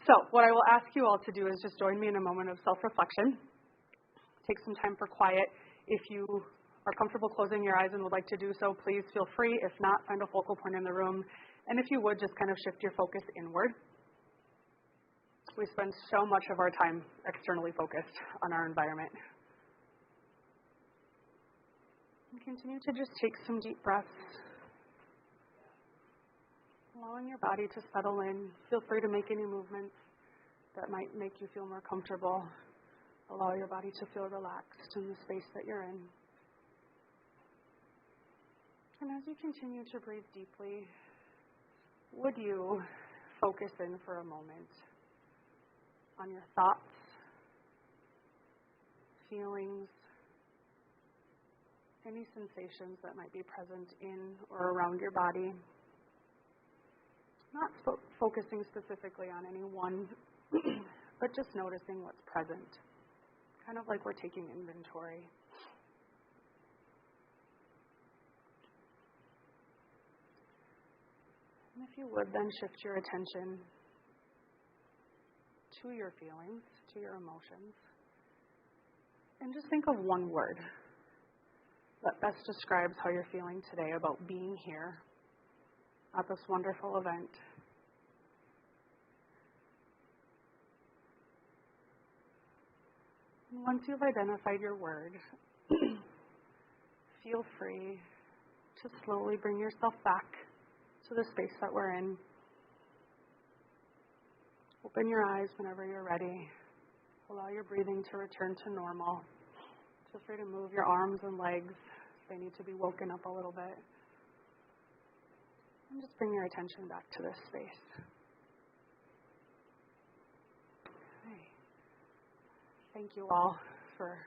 So what I will ask you all to do is just join me in a moment of self-reflection. Take some time for quiet. If you are comfortable closing your eyes and would like to do so, please feel free. If not, find a focal point in the room. And if you would, just kind of shift your focus inward. We spend so much of our time externally focused on our environment. And continue to just take some deep breaths, allowing your body to settle in. Feel free to make any movements that might make you feel more comfortable. Allow your body to feel relaxed in the space that you're in. And as you continue to breathe deeply, would you focus in for a moment on your thoughts, feelings, any sensations that might be present in or around your body? Not focusing specifically on any one, but just noticing what's present. Kind of like we're taking inventory. And if you would, then shift your attention to your feelings, to your emotions. And just think of one word that best describes how you're feeling today about being here at this wonderful event. And once you've identified your word, feel free to slowly bring yourself back to the space that we're in. Open your eyes whenever you're ready. Allow your breathing to return to normal. Feel free to move your arms and legs if they need to be woken up a little bit. And just bring your attention back to this space. Okay. Thank you all for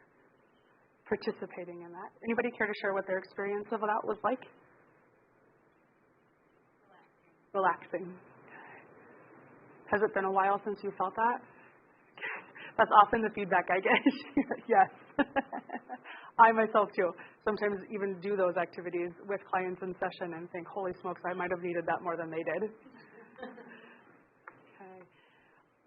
participating in that. Anybody care to share what their experience of that was like? Relaxing. Has it been a while since you felt that? That's often the feedback I get. Yes. I myself too. Sometimes even do those activities with clients in session and think, holy smokes, I might have needed that more than they did. Okay.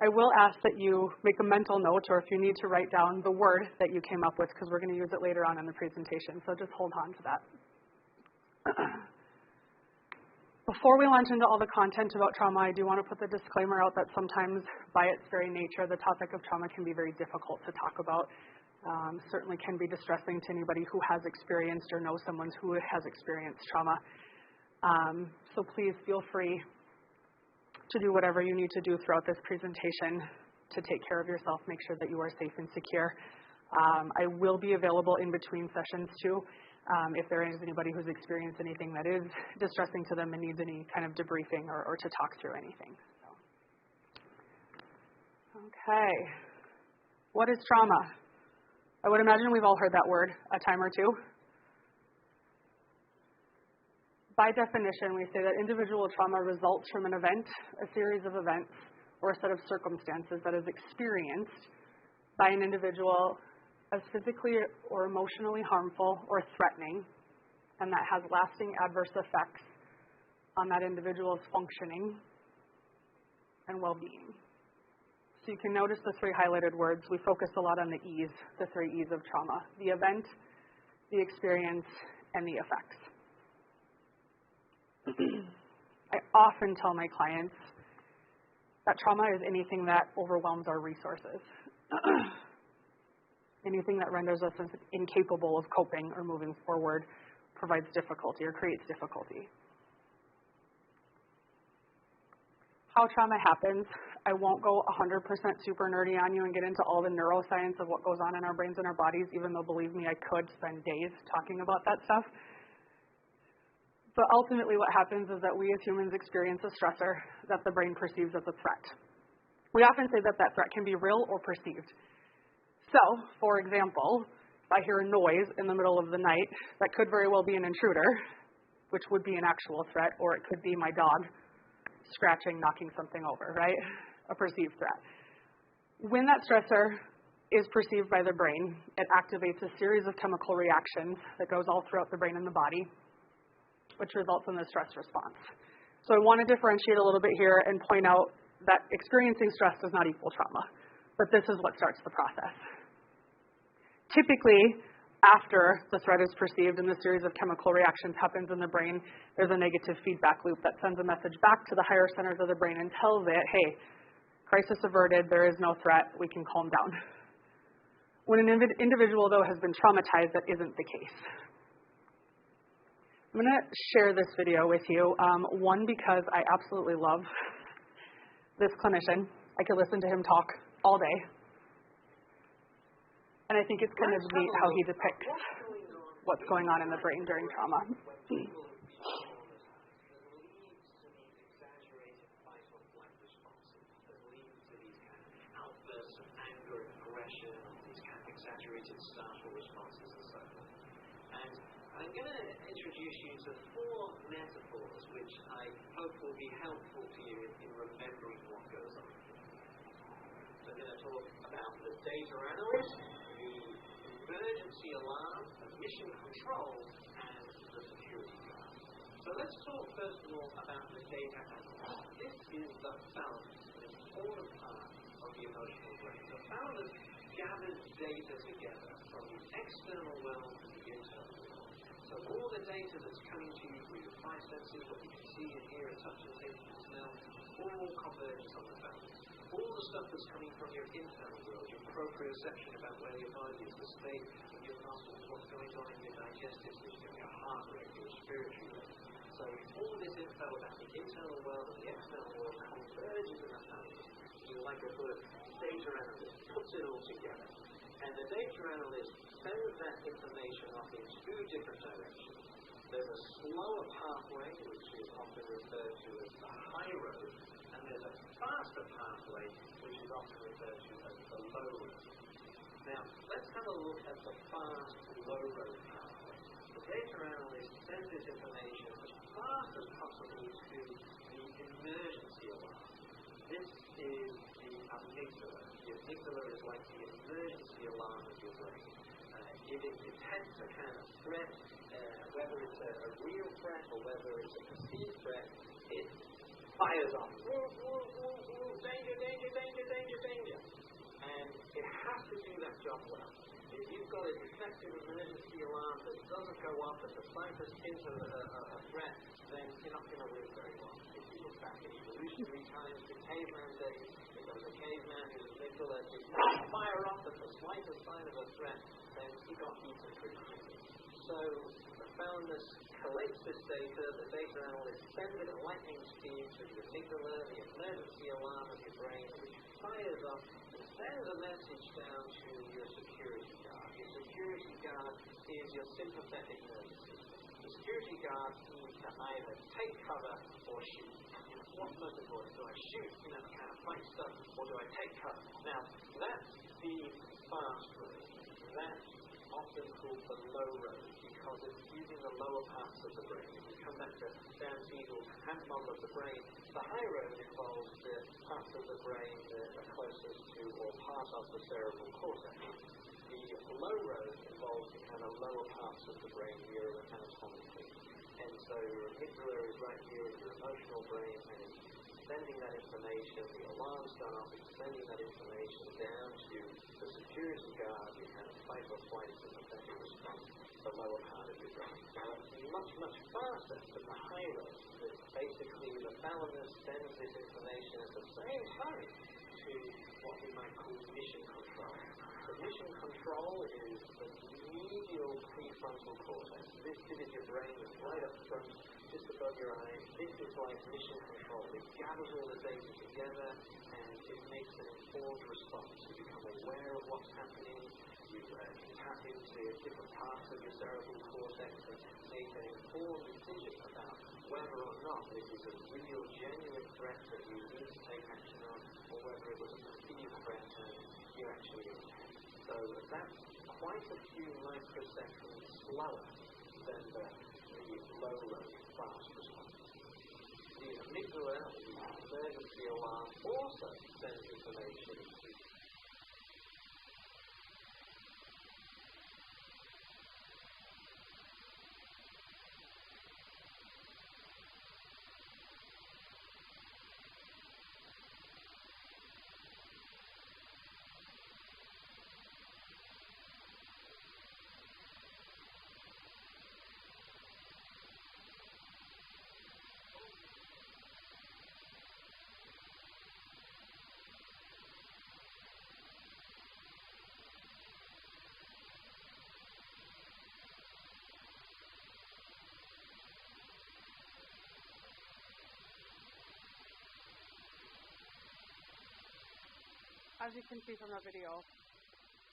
I will ask that you make a mental note, or if you need to write down the word that you came up with, because we're going to use it later on in the presentation. So just hold on to that. Before we launch into all the content about trauma, I do want to put the disclaimer out that sometimes, by its very nature, the topic of trauma can be very difficult to talk about. Certainly can be distressing to anybody who has experienced or knows someone who has experienced trauma. So please feel free to do whatever you need to do throughout this presentation to take care of yourself, make sure that you are safe and secure. I will be available in between sessions too. If there is anybody who's experienced anything that is distressing to them and needs any kind of debriefing or to talk through anything. So. Okay. What is trauma? I would imagine we've all heard that word a time or two. By definition, we say that individual trauma results from an event, a series of events, or a set of circumstances that is experienced by an individual as physically or emotionally harmful or threatening, and that has lasting adverse effects on that individual's functioning and well-being. So you can notice the three highlighted words. We focus a lot on the E's, the three E's of trauma: the event, the experience, and the effects. I often tell my clients that trauma is anything that overwhelms our resources. Anything that renders us incapable of coping or moving forward, provides difficulty or creates difficulty. How trauma happens, I won't go 100% super nerdy on you and get into all the neuroscience of what goes on in our brains and our bodies, even though, believe me, I could spend days talking about that stuff. But ultimately what happens is that we as humans experience a stressor that the brain perceives as a threat. We often say that that threat can be real or perceived. So, for example, if I hear a noise in the middle of the night, that could very well be an intruder, which would be an actual threat, or it could be my dog scratching, knocking something over, right? A perceived threat. When that stressor is perceived by the brain, it activates a series of chemical reactions that goes all throughout the brain and the body, which results in the stress response. So I want to differentiate a little bit here and point out that experiencing stress does not equal trauma, but this is what starts the process. Typically, after the threat is perceived and the series of chemical reactions happens in the brain, there's a negative feedback loop that sends a message back to the higher centers of the brain and tells it, hey, crisis averted, there is no threat, we can calm down. When an individual, though, has been traumatized, that isn't the case. I'm going to share this video with you, one, because I absolutely love this clinician. I could listen to him talk all day. And I think it's kind of neat how he depicts what's going on in the brain during trauma. I'm going to introduce you to 4 metaphors which I hope will be helpful to you in remembering what goes on. So I'm going to talk about the data analyst, the emergency alarm, the mission control, and the security guard. So let's talk first of all about the data analyst. This is the thalamus, an important part of the emotional brain. The thalamus gathers data together from the external world and the internal world. So all the data that's coming to you through your 5 senses, what you can see and hear and touch and taste and smell, all converges on the thalamus. All the stuff that's coming from your internal world, your proprioception about where your body is, the state of your muscles, what's going on in your digestive system, your heart rate, your respiratory rate. So all this info about the internal world and the external world converges in the thalamus. You like a sort of data analyst, puts it all together. And the data analyst sends that information off in 2 different directions. There's a slower pathway, which is often referred to as the high road, and there's a faster pathway, which is often referred to as the low road. Now, let's have a look at the fast low road pathway. The data analyst sends this information as fast as possible to the emergency alarm. This is the amygdala. The amygdala is like the emergency alarm of your brain. If it detects a kind of threat, whether it's a real threat or whether it's a perceived threat, it fires off. Danger, danger, danger, danger, danger. And it has to do that job well. If you've got a defective emergency alarm that doesn't go off at the slightest hint of a threat, then you're not going to live very long. If you look back at evolutionary times, the caveman days, if there was a caveman whose amygdala did not fire off at the slightest sign of a threat, then he got eaten pretty quickly. So the thalamus collects this data, the data analyst sends it at lightning speed to the amygdala, the emergency alarm of your brain, which fires up and sends a message down to your security guard. Your security guard is your sympathetic nervous system. The security guard needs to either take cover or shoot. What metaphor? Do I shoot, kind of fight stuff, or do I take cover? Now, that's the fast road. That's often called the low road because it's using the lower parts of the brain. If we come back to Dan Siegel's hand model of the brain, the high road involves the parts of the brain that are closest to or part of the cerebral cortex. The low road involves the kind of lower parts of the brain neuroanatomically. And so your amygdala is right here in your emotional brain, and it's sending that information, the alarm's gone off, it's sending that information down to the security guard, you kind of fight or flight sympathetic response, the lower part of your brain. Now that's much, much faster than the high road. Basically, the thalamus sends this information at the same time to what we might call mission control. The mission control is the medial prefrontal cortex. This bit of your brain is right up front, just above your eyes. This is like mission control. It gathers all the data together and it makes an informed response. You become aware of what's happening. You can tap into different parts of your cerebral cortex and make an informed decision about whether or not this is a real, genuine threat that you need to take action on, or whether it was a perceived threat and you actually intend. So that's quite a few microseconds slower than the low road fast response. The amygdala, the emergency alarm, also sends information to as you can see from the video,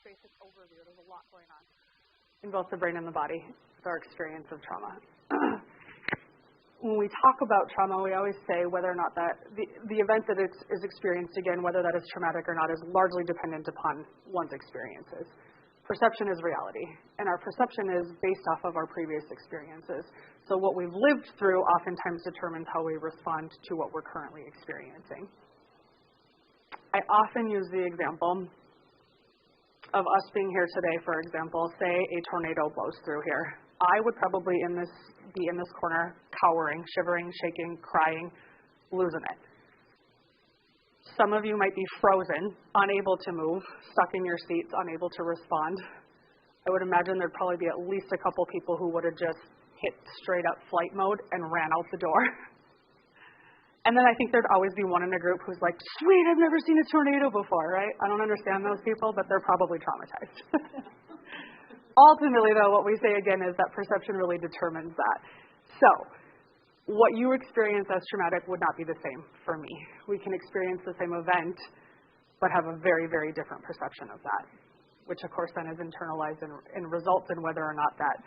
basic overview, there's a lot going on in both the brain and the body with our experience of trauma. When we talk about trauma, we always say whether or not that the event that is experienced, again, whether that is traumatic or not, is largely dependent upon one's experiences. Perception is reality, and our perception is based off of our previous experiences. So what we've lived through oftentimes determines how we respond to what we're currently experiencing. I often use the example of us being here today, for example. Say a tornado blows through here. I would probably be in this corner, cowering, shivering, shaking, crying, losing it. Some of you might be frozen, unable to move, stuck in your seats, unable to respond. I would imagine there'd probably be at least a couple people who would have just hit straight up flight mode and ran out the door. And then I think there'd always be one in a group who's like, sweet, I've never seen a tornado before, right? I don't understand those people, but they're probably traumatized. Ultimately, though, what we say again is that perception really determines that. So, what you experience as traumatic would not be the same for me. We can experience the same event, but have a very, very different perception of that, which of course then is internalized and results in whether or not that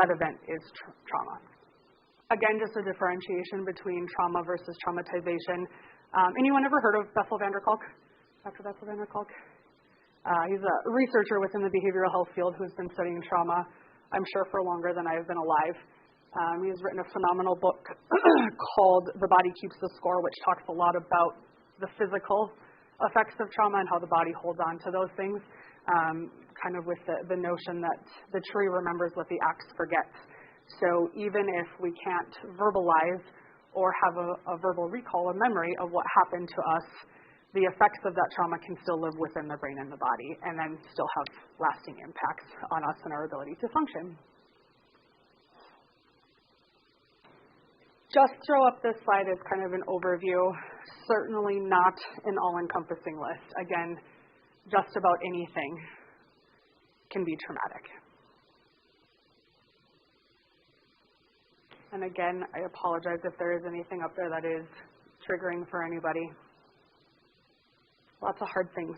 event is trauma. Again, just a differentiation between trauma versus traumatization. Anyone ever heard of Bessel van der Kolk? Dr. Bessel van der Kolk? He's a researcher within the behavioral health field who's been studying trauma, I'm sure, for longer than I've been alive. He's written a phenomenal book called The Body Keeps the Score, which talks a lot about the physical effects of trauma and how the body holds on to those things, kind of with the notion that the tree remembers what the axe forgets. So even if we can't verbalize or have a verbal recall, a memory of what happened to us, the effects of that trauma can still live within the brain and the body and then still have lasting impacts on us and our ability to function. Just throw up this slide as kind of an overview, certainly not an all-encompassing list. Again, just about anything can be traumatic. And again, I apologize if there is anything up there that is triggering for anybody. Lots of hard things.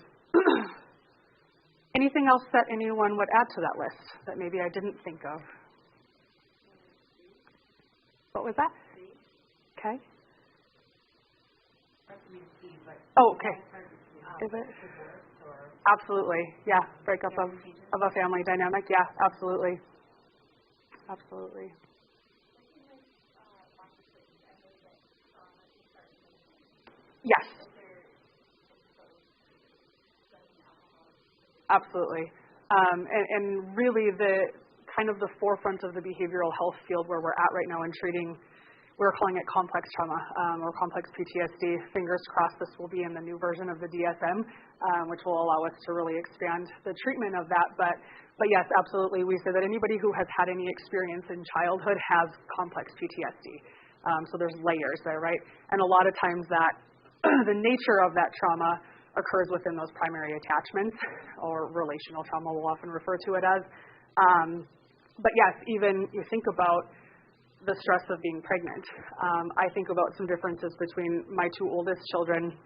Anything else that anyone would add to that list that maybe I didn't think of? What was that? Okay. Oh, okay. Is it? Absolutely. Yeah. Breakup of a family dynamic. Yeah, absolutely. Absolutely. Yes. Absolutely. And really the kind of the forefront of the behavioral health field where we're at right now in treating, we're calling it complex trauma or complex PTSD. Fingers crossed this will be in the new version of the DSM, which will allow us to really expand the treatment of that. But yes, absolutely. We say that anybody who has had any experience in childhood has complex PTSD. So there's layers there, right? And a lot of times that the nature of that trauma occurs within those primary attachments, or relational trauma we'll often refer to it as. But yes, even you think about the stress of being pregnant. I think about some differences between my two oldest children.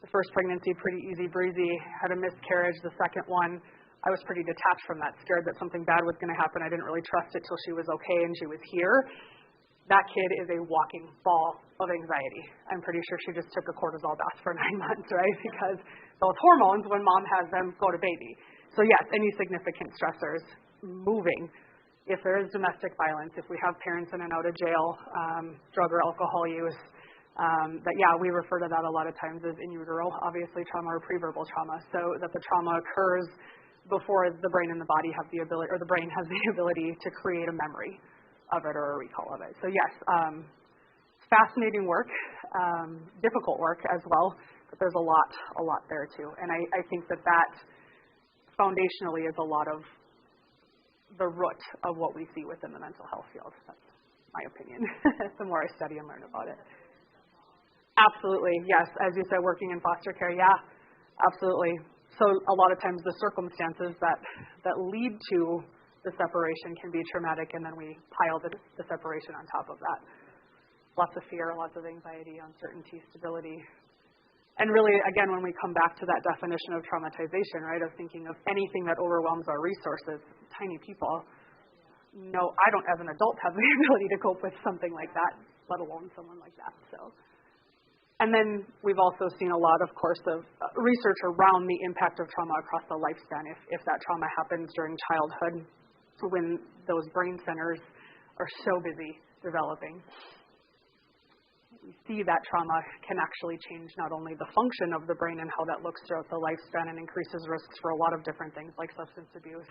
The first pregnancy, pretty easy breezy, had a miscarriage. The second one, I was pretty detached from that, scared that something bad was going to happen. I didn't really trust it till she was okay and she was here. That kid is a walking ball of anxiety. I'm pretty sure she just took a cortisol bath for 9 months, right? Because those hormones, when mom has them, go to baby. So yes, any significant stressors, moving. If there is domestic violence, if we have parents in and out of jail, drug or alcohol use, we refer to that a lot of times as in utero, obviously trauma or preverbal trauma. So that the trauma occurs before the brain and the body have the ability, or the brain has the ability to create a memory of it or a recall of it. So yes, fascinating work, difficult work as well, but there's a lot there too. And I think that foundationally is a lot of the root of what we see within the mental health field. That's my opinion. The more I study and learn about it. Absolutely, yes. As you said, working in foster care, yeah, absolutely. So a lot of times the circumstances that lead to the separation can be traumatic, and then we pile the separation on top of that. Lots of fear, lots of anxiety, uncertainty, stability, And really, again, when we come back to that definition of traumatization, right, of thinking of anything that overwhelms our resources, tiny people, no, I don't as an adult have the ability to cope with something like that, let alone someone like that. So, and then we've also seen a lot, of course, of research around the impact of trauma across the lifespan. If that trauma happens during childhood, when those brain centers are so busy developing, we see that trauma can actually change not only the function of the brain and how that looks throughout the lifespan and increases risks for a lot of different things like substance abuse,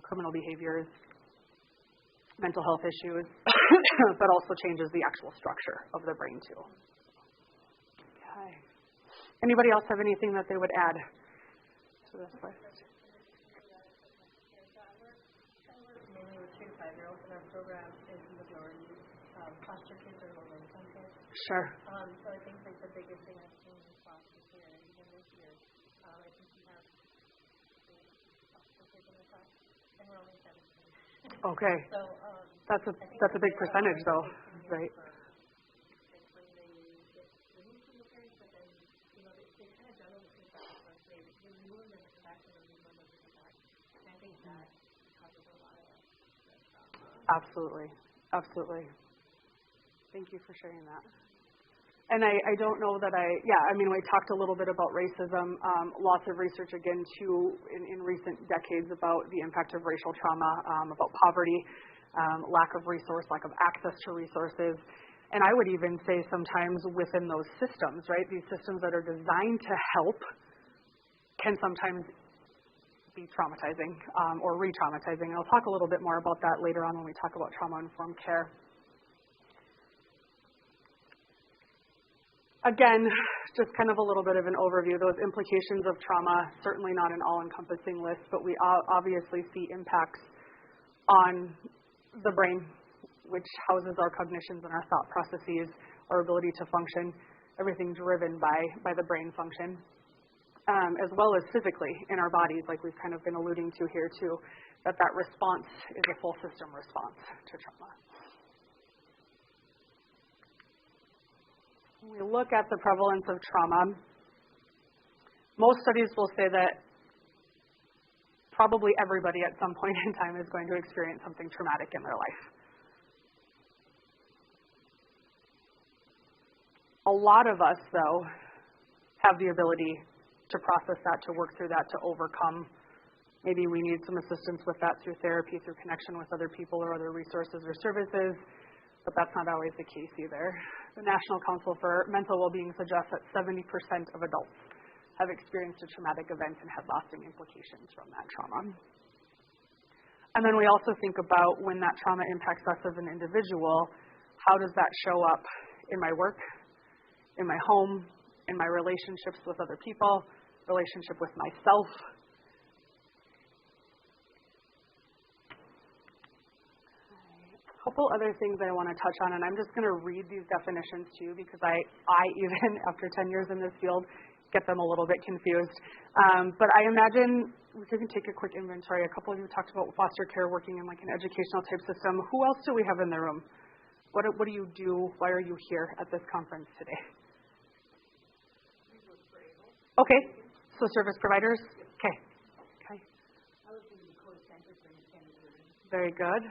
criminal behaviors, mental health issues, but also changes the actual structure of the brain too. Okay. Anybody else have anything that they would add to this list? Mainly with 2 to 5-year-olds in our program is the majority foster kids or low-income kids. Sure. So I think like the biggest thing I've seen in foster care, even this year, I think we have 8 foster kids in the class, and we're only 17. Okay. So that's a big percentage, though, right? Like when they get removed from the parents, but then they kind of juggle the two things. Like they remove them and come back to them, remove them and come back. And I think that causes a lot of trauma. Absolutely. Absolutely. Thank you for sharing that. And I don't know that we talked a little bit about racism. Lots of research, again, too, in recent decades about the impact of racial trauma, about poverty, lack of resource, lack of access to resources. And I would even say sometimes within those systems, right, these systems that are designed to help can sometimes be traumatizing or re-traumatizing. And I'll talk a little bit more about that later on when we talk about trauma-informed care. Again, just kind of a little bit of an overview. Those implications of trauma, certainly not an all-encompassing list, but we obviously see impacts on the brain, which houses our cognitions and our thought processes, our ability to function, everything driven by the brain function, as well as physically in our bodies, like we've kind of been alluding to here too, that response is a full system response to trauma. When we look at the prevalence of trauma, most studies will say that probably everybody at some point in time is going to experience something traumatic in their life. A lot of us, though, have the ability to process that, to work through that, to overcome. Maybe we need some assistance with that through therapy, through connection with other people or other resources or services, but that's not always the case either. The National Council for Mental Wellbeing suggests that 70% of adults have experienced a traumatic event and had lasting implications from that trauma. And then we also think about when that trauma impacts us as an individual, how does that show up in my work, in my home, in my relationships with other people, relationship with myself. A couple other things I want to touch on, and I'm just going to read these definitions to you because I even, after 10 years in this field, get them a little bit confused. But I imagine we can take a quick inventory. A couple of you talked about foster care, working in like an educational type system. Who else do we have in the room? What do you do? Why are you here at this conference today? Okay, so service providers. Okay. I was in the Dakota Center for Independent. Very good.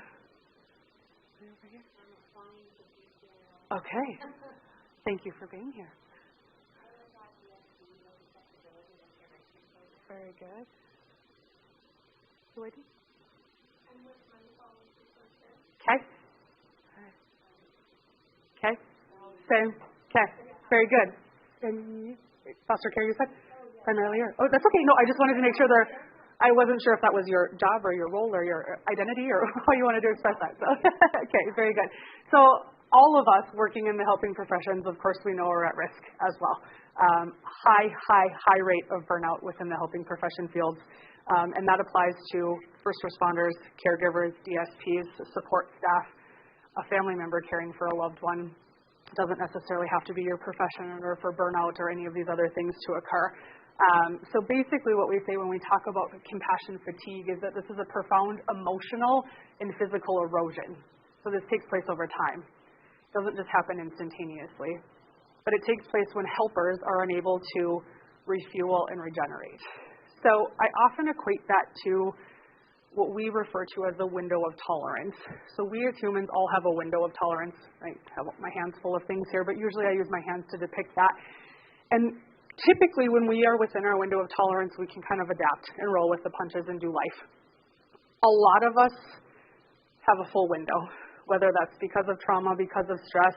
Okay. Thank you for being here. Very good. Who are you? I'm with Mindful Social. Okay. Okay. Same. Okay. Very good. And foster care, you said? Primarily? Oh, that's okay. No, I just wanted to make sure I wasn't sure if that was your job or your role or your identity or how you wanted to express that. So, okay, very good. So all of us working in the helping professions, of course, we know are at risk as well. High rate of burnout within the helping profession fields. And that applies to first responders, caregivers, DSPs, support staff, a family member caring for a loved one. It doesn't necessarily have to be your profession or for burnout or any of these other things to occur. So basically what we say when we talk about compassion fatigue is that this is a profound emotional and physical erosion. So this takes place over time. It doesn't just happen instantaneously. but it takes place when helpers are unable to refuel and regenerate. So I often equate that to what we refer to as the window of tolerance. So we as humans all have a window of tolerance. I have my hands full of things here, but usually I use my hands to depict that. And typically when we are within our window of tolerance, we can kind of adapt and roll with the punches and do life. A lot of us have a full window, whether that's because of trauma, because of stress,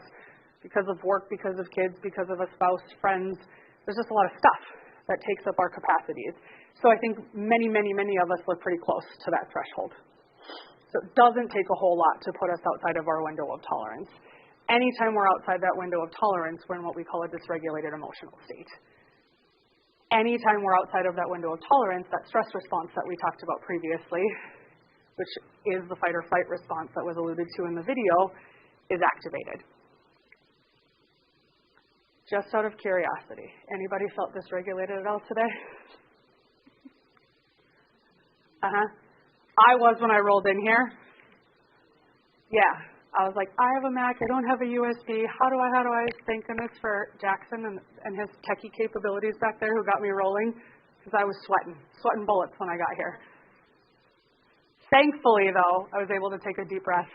because of work, because of kids, because of a spouse, friends. There's just a lot of stuff that takes up our capacities. So I think many of us live pretty close to that threshold. So it doesn't take a whole lot to put us outside of our window of tolerance. Anytime we're outside that window of tolerance, we're in what we call a dysregulated emotional state. Anytime we're outside of that window of tolerance, that stress response that we talked about previously, which is the fight or flight response that was alluded to in the video, is activated. Just out of curiosity, anybody felt dysregulated at all today? I was when I rolled in here. Yeah. I was like, I have a Mac, I don't have a USB. How do I? Thank goodness for Jackson and his techie capabilities back there who got me rolling, because I was sweating bullets when I got here. Thankfully, though, I was able to take a deep breath,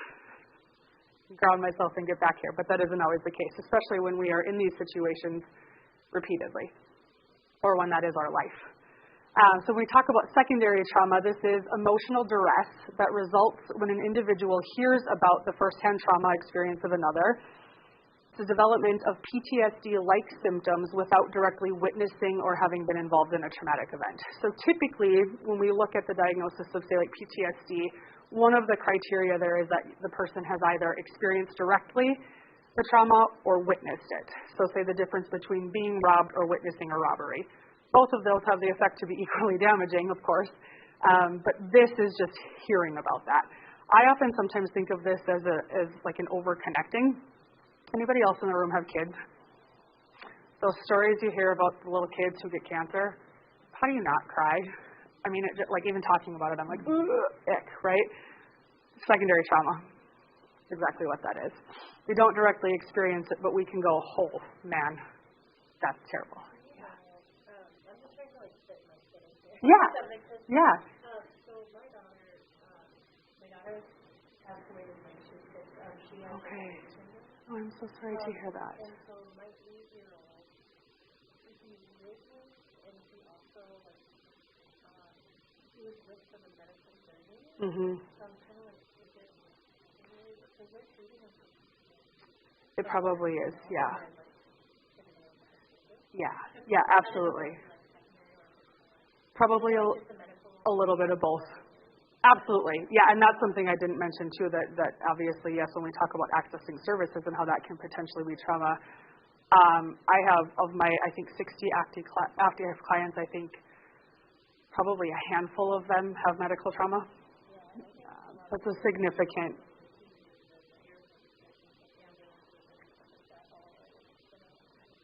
ground myself, and get back here. But that isn't always the case, especially when we are in these situations repeatedly, or when that is our life. So when we talk about secondary trauma, this is emotional duress that results when an individual hears about the firsthand trauma experience of another. It's the development of PTSD-like symptoms without directly witnessing or having been involved in a traumatic event. So typically, when we look at the diagnosis of, say, like PTSD, one of the criteria there is that the person has either experienced directly the trauma or witnessed it. So say the difference between being robbed or witnessing a robbery. Both of those have the effect to be equally damaging, of course, but this is just hearing about that. I often sometimes think of this as like an over-connecting. Anybody else in the room have kids? Those stories you hear about the little kids who get cancer, how do you not cry? I mean, like even talking about it, I'm like, ick, right? Secondary trauma, exactly what that is. We don't directly experience it, but we can go, oh, man, that's terrible. Yeah. So my daughter passed away when she was 6. She has okay. Oh, I'm so sorry to hear that. And so my 8-year-old, he witnessed, and he also he was with some of the medical journey. So I'm kind of like, because they're treating him. It probably is. Yeah. Yeah, absolutely. Probably a little bit of both. Absolutely. Yeah, and that's something I didn't mention too, that obviously, yes, when we talk about accessing services and how that can potentially be trauma, I have, of my, I think, 60 active clients, I think probably a handful of them have medical trauma. That's a significant.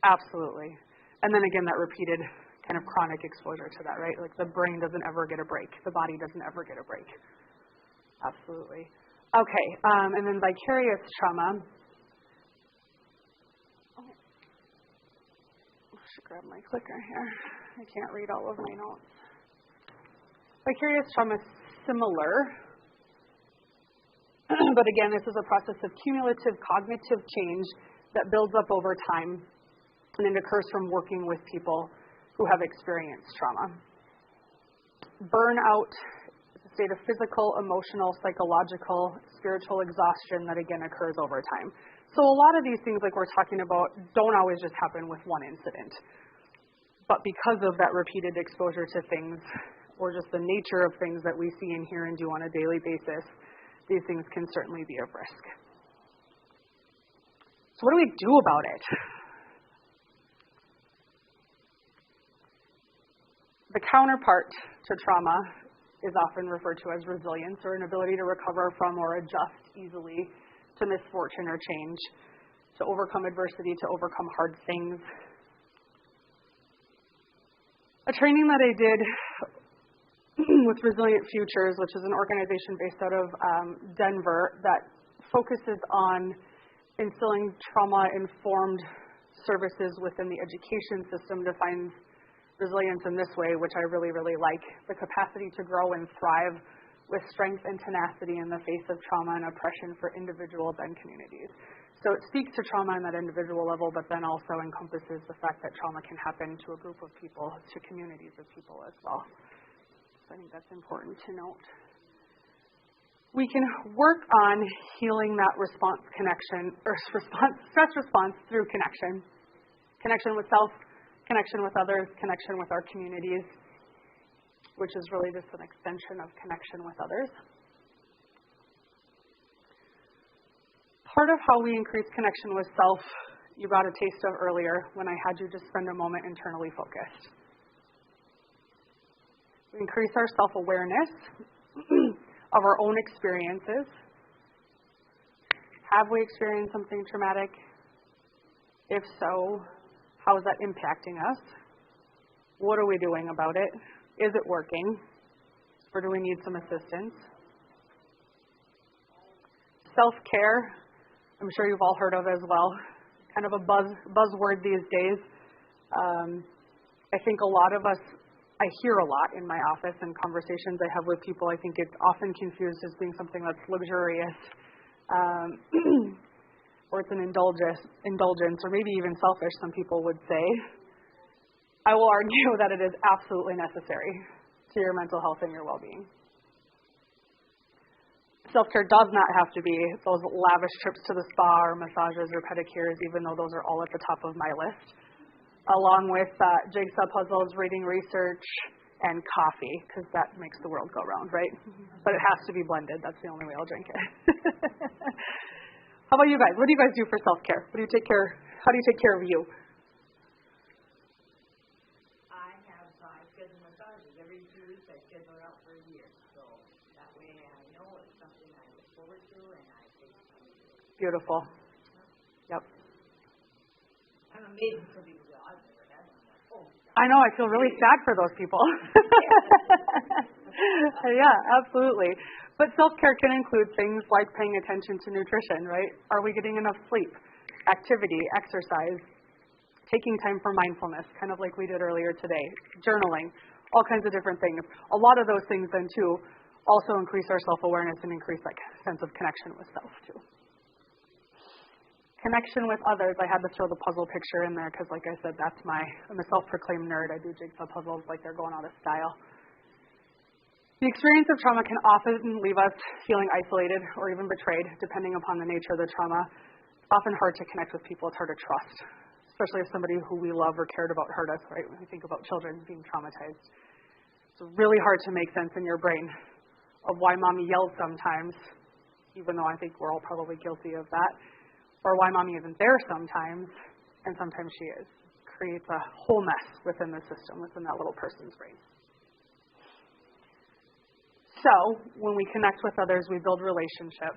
Absolutely. And then again, that repeated kind of chronic exposure to that, right? Like the brain doesn't ever get a break. The body doesn't ever get a break. Absolutely. Okay, and then vicarious trauma. Oh, I should grab my clicker here. I can't read all of my notes. Vicarious trauma is similar, but again, this is a process of cumulative cognitive change that builds up over time, and it occurs from working with people who have experienced trauma. Burnout is a state of physical, emotional, psychological, spiritual exhaustion that again occurs over time. So a lot of these things like we're talking about don't always just happen with one incident. But because of that repeated exposure to things, or just the nature of things that we see and hear and do on a daily basis, these things can certainly be of risk. So what do we do about it? The counterpart to trauma is often referred to as resilience, or an ability to recover from or adjust easily to misfortune or change, to overcome adversity, to overcome hard things. A training that I did with Resilient Futures, which is an organization based out of Denver that focuses on instilling trauma-informed services within the education system defines resilience in this way, which I really, really like: the capacity to grow and thrive with strength and tenacity in the face of trauma and oppression for individuals and communities. So it speaks to trauma on that individual level, but then also encompasses the fact that trauma can happen to a group of people, to communities of people as well. So I think that's important to note. We can work on healing that stress response through connection. Connection with self, connection with others, connection with our communities, which is really just an extension of connection with others. Part of how we increase connection with self, you got a taste of earlier when I had you just spend a moment internally focused. We increase our self-awareness of our own experiences. Have we experienced something traumatic? If so, how is that impacting us? What are we doing about it? Is it working? Or do we need some assistance? Self-care, I'm sure you've all heard of as well. Kind of a buzzword these days. I think a lot of us, I hear a lot in my office and conversations I have with people, I think it's often confused as being something that's luxurious, or it's an indulgence, or maybe even selfish, some people would say. I will argue that it is absolutely necessary to your mental health and your well-being. Self-care does not have to be those lavish trips to the spa or massages or pedicures, even though those are all at the top of my list, along with jigsaw puzzles, reading research, and coffee, because that makes the world go round, right? But it has to be blended. That's the only way I'll drink it. How about you guys? What do you guys do for self-care? How do you take care of you? I have scheduled massages every 2 weeks. I schedule it out for a year, so that way I know it's something I look forward to and I take time to do it. Beautiful. Yep. I'm amazed some people go, I've never had one. Like, oh, I know. I feel really sad for those people. Yeah, absolutely. But self-care can include things like paying attention to nutrition, right? Are we getting enough sleep, activity, exercise, taking time for mindfulness, kind of like we did earlier today, journaling, all kinds of different things. A lot of those things then, too, also increase our self-awareness and increase that sense of connection with self, too. Connection with others, I had to throw the puzzle picture in there because, like I said, I'm a self-proclaimed nerd. I do jigsaw puzzles like they're going out of style. The experience of trauma can often leave us feeling isolated or even betrayed, depending upon the nature of the trauma. It's often hard to connect with people. It's hard to trust, especially if somebody who we love or cared about hurt us, right? When we think about children being traumatized. It's really hard to make sense in your brain of why mommy yells sometimes, even though I think we're all probably guilty of that, or why mommy isn't there sometimes, and sometimes she is. It creates a whole mess within the system, within that little person's brain. So, when we connect with others, we build relationship.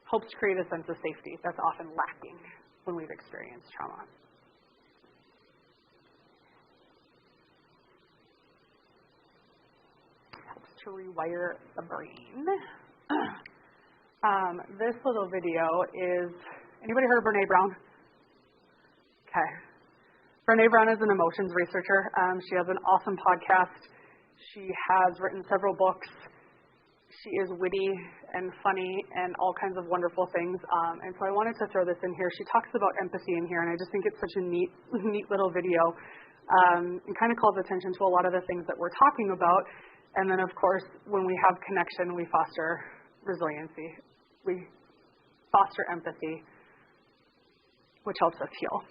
Helps create a sense of safety that's often lacking when we've experienced trauma. Helps to rewire the brain. This little video is, anybody heard of Brene Brown? Okay. Brene Brown is an emotions researcher. She has an awesome podcast. She has written several books. She is witty and funny and all kinds of wonderful things. And so I wanted to throw this in here. She talks about empathy in here, and I just think it's such a neat little video. It kind of calls attention to a lot of the things that we're talking about. And then, of course, when we have connection, we foster resiliency. We foster empathy, which helps us heal.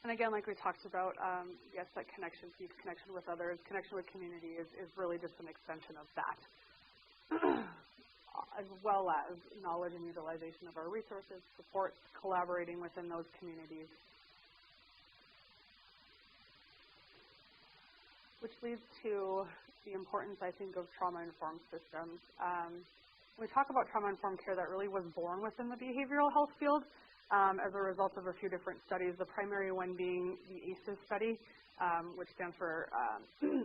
And again, like we talked about, yes, that connection piece, connection with others, connection with community is really just an extension of that, as well as knowledge and utilization of our resources, support, collaborating within those communities. Which leads to the importance, I think, of trauma-informed systems. When we talk about trauma-informed care, that really was born within the behavioral health field as a result of a few different studies, the primary one being the ACEs study, which stands for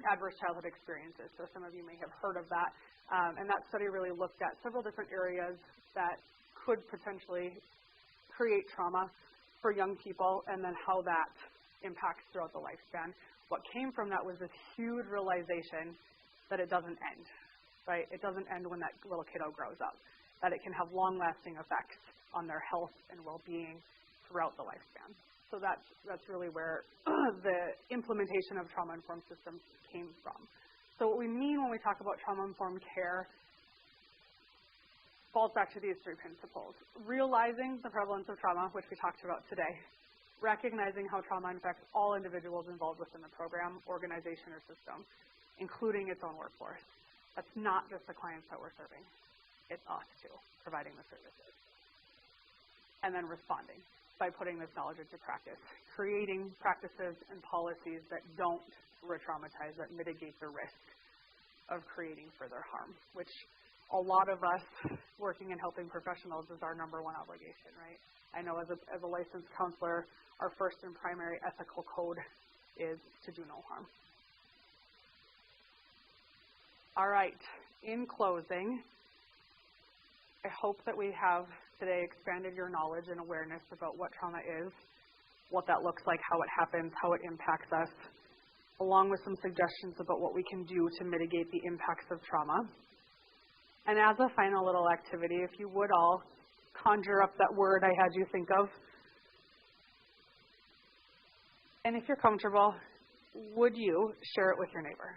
Adverse Childhood Experiences. So some of you may have heard of that. And that study really looked at several different areas that could potentially create trauma for young people and then how that impacts throughout the lifespan. What came from that was this huge realization that it doesn't end, right? It doesn't end when that little kiddo grows up, that it can have long-lasting effects on their health and well-being throughout the lifespan. So that's really where the implementation of trauma-informed systems came from. So what we mean when we talk about trauma-informed care falls back to these three principles. Realizing the prevalence of trauma, which we talked about today. Recognizing how trauma affects all individuals involved within the program, organization, or system, including its own workforce. That's not just the clients that we're serving. It's us, too, providing the services. And then responding by putting this knowledge into practice, creating practices and policies that don't re-traumatize, that mitigate the risk of creating further harm, which a lot of us working and helping professionals is our number one obligation, right? I know as a licensed counselor, our first and primary ethical code is to do no harm. All right, in closing, I hope that we have today expanded your knowledge and awareness about what trauma is, what that looks like, how it happens, how it impacts us, along with some suggestions about what we can do to mitigate the impacts of trauma. And as a final little activity, if you would all conjure up that word I had you think of. And if you're comfortable, would you share it with your neighbor?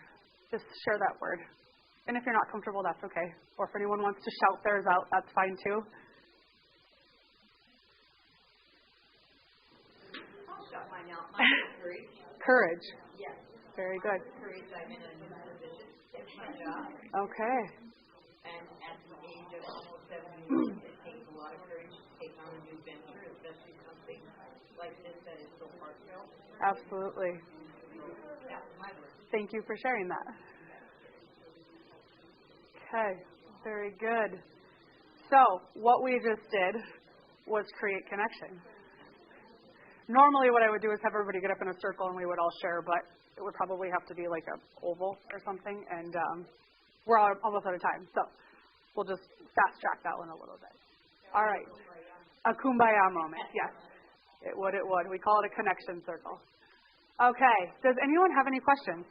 Just share that word. And if you're not comfortable, that's okay. Or if anyone wants to shout theirs out, that's fine too. I'll shout mine out. Mine is courage. Courage. Yes. Very good. Courage, I'm in a new position. It's my job. Okay. And at the age of almost 70, it takes a lot of courage to take on a new venture, especially something like this that is so heartfelt. Absolutely. That's my word. Thank you for sharing that. Okay, very good. So what we just did was create connection. Normally what I would do is have everybody get up in a circle and we would all share, but it would probably have to be like an oval or something, and we're almost out of time. So we'll just fast track that one a little bit. All right. A kumbaya moment, yes. It would. We call it a connection circle. Okay. Does anyone have any questions?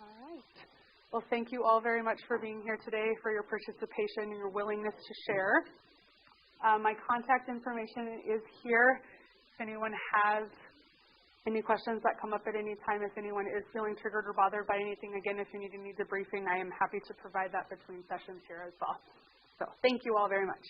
All right. Well, thank you all very much for being here today, for your participation and your willingness to share. My contact information is here. If anyone has any questions that come up at any time, if anyone is feeling triggered or bothered by anything, again, if you need a briefing, I am happy to provide that between sessions here as well. So thank you all very much.